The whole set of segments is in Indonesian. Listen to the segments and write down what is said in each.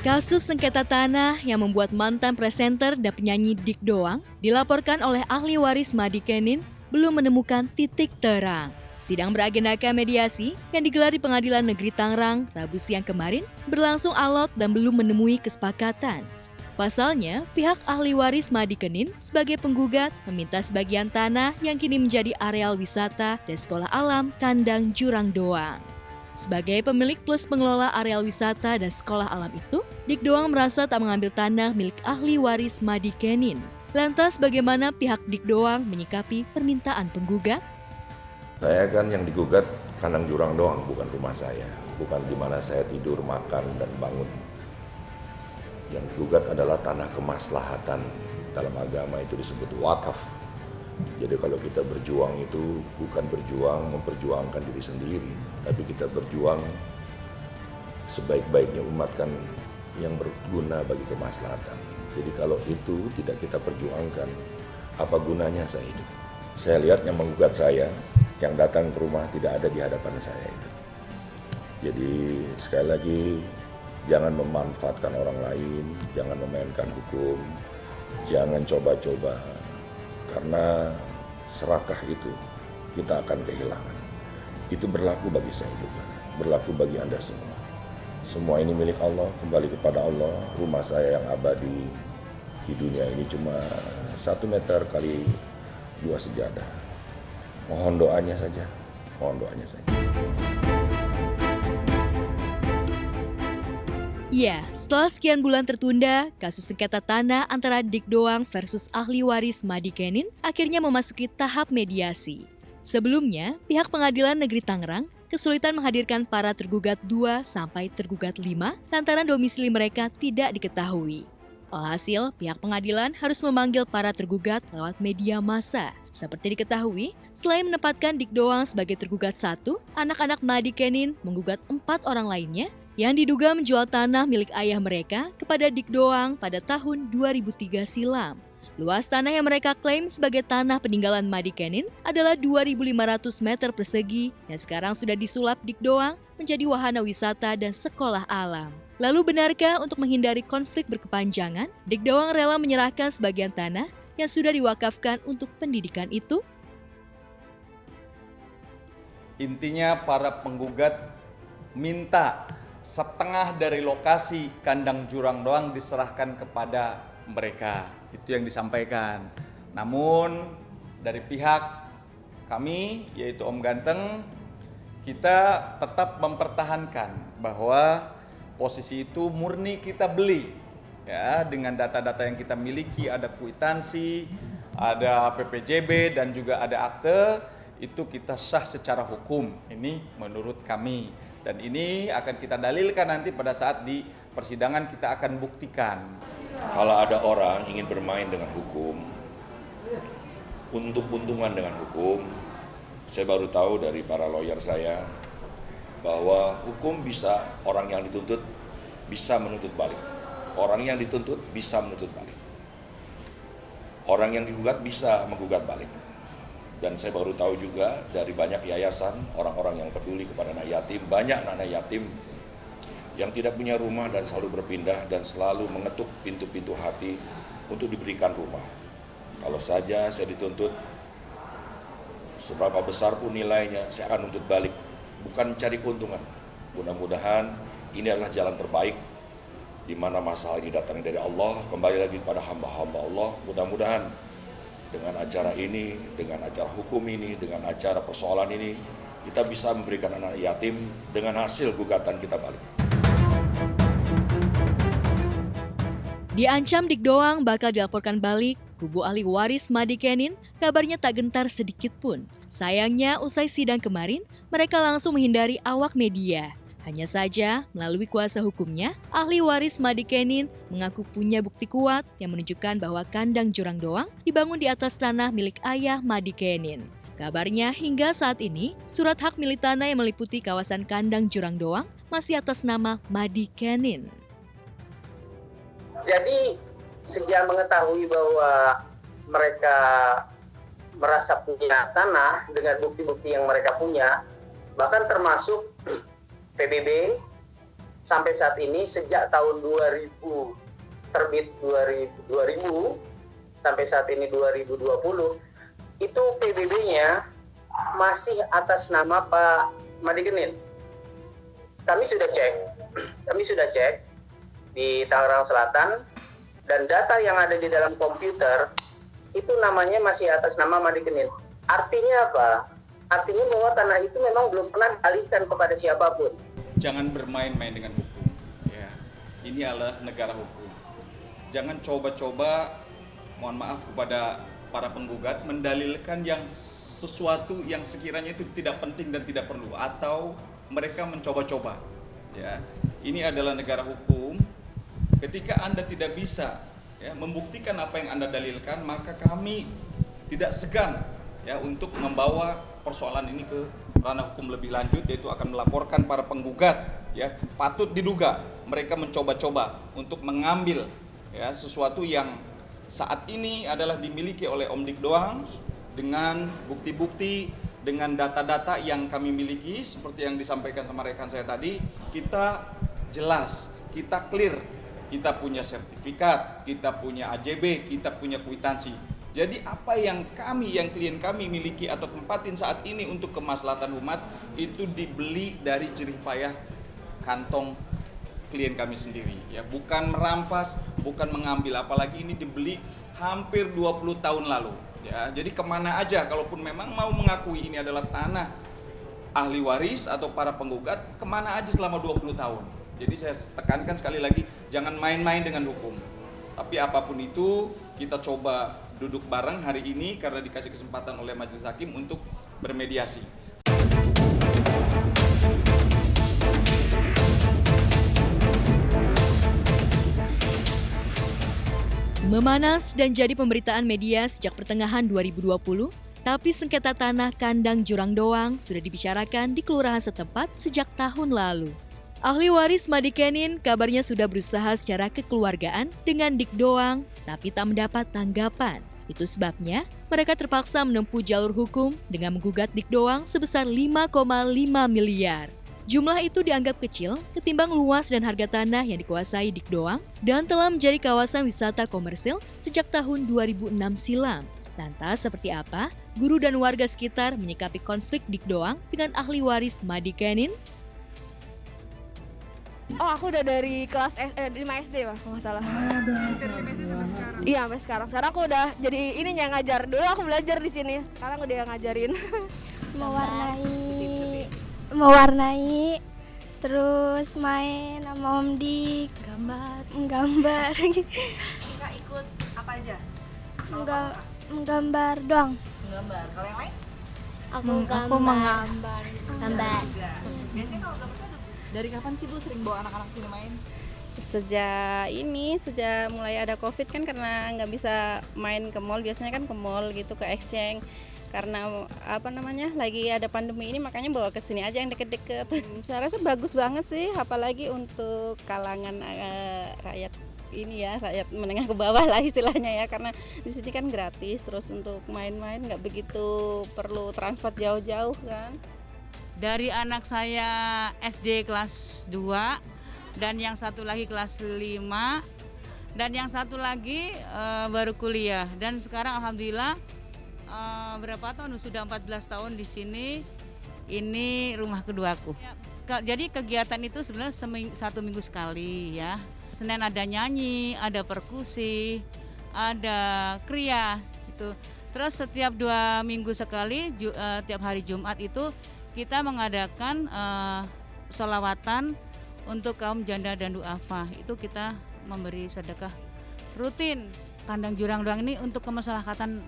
Kasus sengketa tanah yang membuat mantan presenter dan penyanyi Dik Doang dilaporkan oleh ahli waris Madikenin belum menemukan titik terang. Sidang beragendakan mediasi yang digelar di Pengadilan Negeri Tangerang Rabu siang kemarin berlangsung alot dan belum menemui kesepakatan. Pasalnya, pihak ahli waris Madikenin sebagai penggugat meminta sebagian tanah yang kini menjadi areal wisata dan sekolah alam Kandang Jurang Doang. Sebagai pemilik plus pengelola areal wisata dan sekolah alam itu, Dik Doang merasa tak mengambil tanah milik ahli waris Madikenin. Lantas bagaimana pihak Dik Doang menyikapi permintaan penggugat? Saya kan yang digugat Kandang Jurang Doang, bukan rumah saya. Bukan di mana saya tidur, makan, dan bangun. Yang digugat adalah tanah kemaslahatan. Dalam agama itu disebut wakaf. Jadi kalau kita berjuang itu bukan berjuang memperjuangkan diri sendiri, tapi kita berjuang sebaik-baiknya umat kan yang berguna bagi kemaslahatan. Jadi kalau itu tidak kita perjuangkan, apa gunanya saya hidup? Saya lihat yang menggugat saya, yang datang ke rumah tidak ada di hadapan saya itu. Jadi sekali lagi, jangan memanfaatkan orang lain, jangan memainkan hukum, jangan coba-coba. Karena serakah itu kita akan kehilangan. Itu berlaku bagi saya juga, berlaku bagi Anda semua. Semua ini milik Allah, kembali kepada Allah. Rumah saya yang abadi di dunia ini cuma 1 meter kali 2 sejadah. Mohon doanya saja, mohon doanya saja. Ya, setelah sekian bulan tertunda, kasus sengketa tanah antara Dik Doang versus ahli waris Madikenin akhirnya memasuki tahap mediasi. Sebelumnya, pihak Pengadilan Negeri Tangerang kesulitan menghadirkan para tergugat 2 sampai tergugat 5 lantaran domisili mereka tidak diketahui. Alhasil, pihak pengadilan harus memanggil para tergugat lewat media massa. Seperti diketahui, selain menempatkan Dik Doang sebagai tergugat 1, anak-anak Madikenin menggugat 4 orang lainnya yang diduga menjual tanah milik ayah mereka kepada Dik Doang pada tahun 2003 silam. Luas tanah yang mereka klaim sebagai tanah peninggalan Madikenin adalah 2.500 meter persegi yang sekarang sudah disulap Dik Doang menjadi wahana wisata dan sekolah alam. Lalu benarkah untuk menghindari konflik berkepanjangan, Dik Doang rela menyerahkan sebagian tanah yang sudah diwakafkan untuk pendidikan itu? Intinya para penggugat minta setengah dari lokasi Kandang Jurang Doang diserahkan kepada mereka. Itu yang disampaikan. Namun dari pihak kami, yaitu Om Ganteng, kita tetap mempertahankan bahwa posisi itu murni kita beli. Ya, dengan data-data yang kita miliki, ada kwitansi, ada PPJB, dan juga ada akte, itu kita sah secara hukum. Ini menurut kami. Dan ini akan kita dalilkan nanti pada saat di persidangan kita akan buktikan. Kalau ada orang ingin bermain dengan hukum, untuk untungan dengan hukum, saya baru tahu dari para lawyer saya bahwa hukum bisa, orang yang dituntut bisa menuntut balik. Orang yang dituntut bisa menuntut balik. Orang yang digugat bisa menggugat balik. Dan saya baru tahu juga dari banyak yayasan, orang-orang yang peduli kepada anak yatim, banyak anak yatim yang tidak punya rumah dan selalu berpindah dan selalu mengetuk pintu-pintu hati untuk diberikan rumah. Kalau saja saya dituntut, seberapa besar pun nilainya, saya akan nuntut balik, bukan mencari keuntungan. Mudah-mudahan ini adalah jalan terbaik, di mana masalah ini datang dari Allah, kembali lagi kepada hamba-hamba Allah. Mudah-mudahan dengan acara ini, dengan acara hukum ini, dengan acara persoalan ini, kita bisa memberikan anak yatim dengan hasil gugatan kita balik. Diancam Dik Doang bakal dilaporkan balik, kubu ahli waris Madikenin kabarnya tak gentar sedikit pun. Sayangnya usai sidang kemarin, mereka langsung menghindari awak media. Hanya saja, melalui kuasa hukumnya, ahli waris Madikenin mengaku punya bukti kuat yang menunjukkan bahwa Kandang Jurang Doang dibangun di atas tanah milik ayah Madikenin. Kabarnya hingga saat ini, surat hak milik tanah yang meliputi kawasan Kandang Jurang Doang masih atas nama Madikenin. Jadi sejak mengetahui bahwa mereka merasa punya tanah dengan bukti-bukti yang mereka punya, bahkan termasuk PBB, sampai saat ini sejak tahun 2000 terbit 2000 sampai saat ini 2020 itu PBB-nya masih atas nama Pak Madigenin. Kami sudah cek di Tangerang Selatan dan data yang ada di dalam komputer itu namanya masih atas nama Madigenin. Artinya apa? Artinya bahwa tanah itu memang belum pernah dialihkan kepada siapapun. Jangan bermain-main dengan hukum. Ya, ini adalah negara hukum. Jangan coba-coba, mohon maaf kepada para penggugat, mendalilkan yang sesuatu yang sekiranya itu tidak penting dan tidak perlu, atau mereka mencoba-coba. Ya, ini adalah negara hukum. Ketika Anda tidak bisa membuktikan apa yang Anda dalilkan, maka kami tidak segan untuk membawa persoalan ini ke ranah hukum lebih lanjut, yaitu akan melaporkan para penggugat. Patut diduga mereka mencoba-coba untuk mengambil sesuatu yang saat ini adalah dimiliki oleh Om Dik Doang dengan bukti-bukti, dengan data-data yang kami miliki seperti yang disampaikan sama rekan saya tadi. Kita jelas, kita clear, kita punya sertifikat, kita punya AJB, kita punya kwitansi. Jadi apa yang klien kami miliki atau tempatin saat ini untuk kemaslahatan umat itu dibeli dari jerih payah kantong klien kami sendiri. Bukan merampas, bukan mengambil, apalagi ini dibeli hampir 20 tahun lalu. Jadi kemana aja, kalaupun memang mau mengakui ini adalah tanah ahli waris atau para penggugat, kemana aja selama 20 tahun. Jadi saya tekankan sekali lagi, jangan main-main dengan hukum. Tapi apapun itu, kita coba duduk bareng hari ini karena dikasih kesempatan oleh majelis hakim untuk bermediasi. Memanas dan jadi pemberitaan media sejak pertengahan 2020, tapi sengketa tanah kandang Jurang Doang sudah dibicarakan di kelurahan setempat sejak tahun lalu. Ahli waris Madigenin kabarnya sudah berusaha secara kekeluargaan dengan Dik Doang, tapi tak mendapat tanggapan. Itu sebabnya mereka terpaksa menempuh jalur hukum dengan menggugat Dik Doang sebesar 5,5 miliar. Jumlah itu dianggap kecil ketimbang luas dan harga tanah yang dikuasai Dik Doang dan telah menjadi kawasan wisata komersil sejak tahun 2006 silam. Lantas seperti apa guru dan warga sekitar menyikapi konflik Dik Doang dengan ahli waris Madigenin? Oh, aku udah dari kelas 5 SD, Pak, kalau nggak salah. Dari SD sampai sekarang? Iya, sampai sekarang. Sekarang aku udah jadi ini yang ngajar. Dulu aku belajar di sini, sekarang udah yang ngajarin. Mewarnai, terus main sama Om Dik, menggambar. Suka ikut apa aja? Menggambar doang. Menggambar. Kalau yang lain? Aku menggambar. Biasanya kalau gambar tuh dari kapan sih Bu sering bawa anak-anak sini main? Sejak mulai ada Covid kan, karena nggak bisa main ke mall, biasanya kan ke mall gitu, ke exchange. Karena lagi ada pandemi ini, makanya bawa ke sini aja yang deket-deket. Saya rasa bagus banget sih, apalagi untuk kalangan rakyat ini rakyat menengah ke bawah lah istilahnya karena di sini kan gratis, terus untuk main-main nggak begitu perlu transport jauh-jauh kan. Dari anak saya SD kelas 2 dan yang satu lagi kelas 5 dan yang satu lagi baru kuliah, dan sekarang alhamdulillah berapa tahun, sudah 14 tahun di sini. Ini rumah keduaku. Jadi kegiatan itu sebenarnya satu minggu sekali ya. Senin ada nyanyi, ada perkusi, ada kriya gitu. Terus setiap 2 minggu sekali, tiap hari Jumat itu kita mengadakan sholawatan untuk kaum janda dan duafa. Itu kita memberi sedekah rutin. Kandang Jurang Doang ini untuk kemaslahatan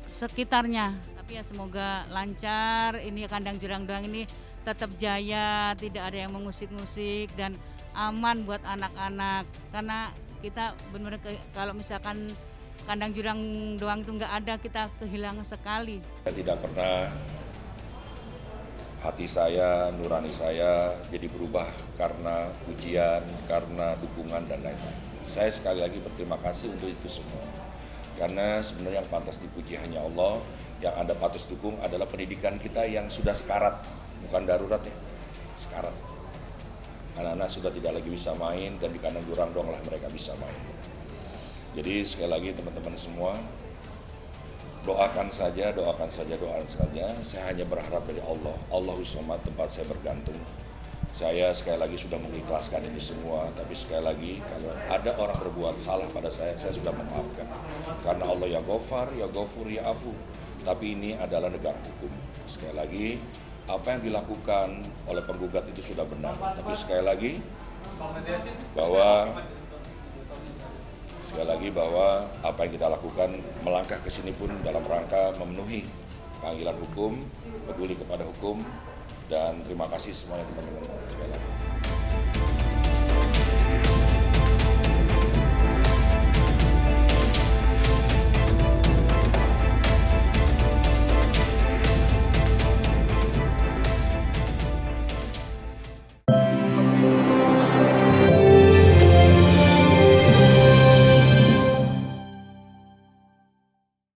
sekitarnya. Tapi ya semoga lancar, ini kandang Jurang Doang ini tetap jaya, tidak ada yang mengusik-ngusik dan aman buat anak-anak. Karena kita benar-benar kalau misalkan kandang Jurang Doang itu nggak ada, kita kehilangan sekali. Saya tidak pernah hati saya, nurani saya jadi berubah karena pujian, karena dukungan dan lain-lain. Saya sekali lagi berterima kasih untuk itu semua. Karena sebenarnya yang pantas dipuji hanya Allah, yang Anda patut dukung adalah pendidikan kita yang sudah sekarat, bukan darurat ya, sekarat. Anak-anak sudah tidak lagi bisa main dan di kandang jurang doang lah mereka bisa main. Jadi sekali lagi teman-teman semua, doakan saja. Saya hanya berharap dari Allah. Allahus Somad tempat saya bergantung. Saya sekali lagi sudah mengikhlaskan ini semua, tapi sekali lagi kalau ada orang berbuat salah pada saya sudah memaafkan. Karena Allah ya Ghafar, ya Ghafur, ya Afu. Tapi ini adalah negara hukum. Sekali lagi, apa yang dilakukan oleh penggugat itu sudah benar. Tapi sekali lagi bahwa apa yang kita lakukan melangkah ke sini pun dalam rangka memenuhi panggilan hukum, peduli kepada hukum, dan terima kasih semuanya teman-teman sekali lagi.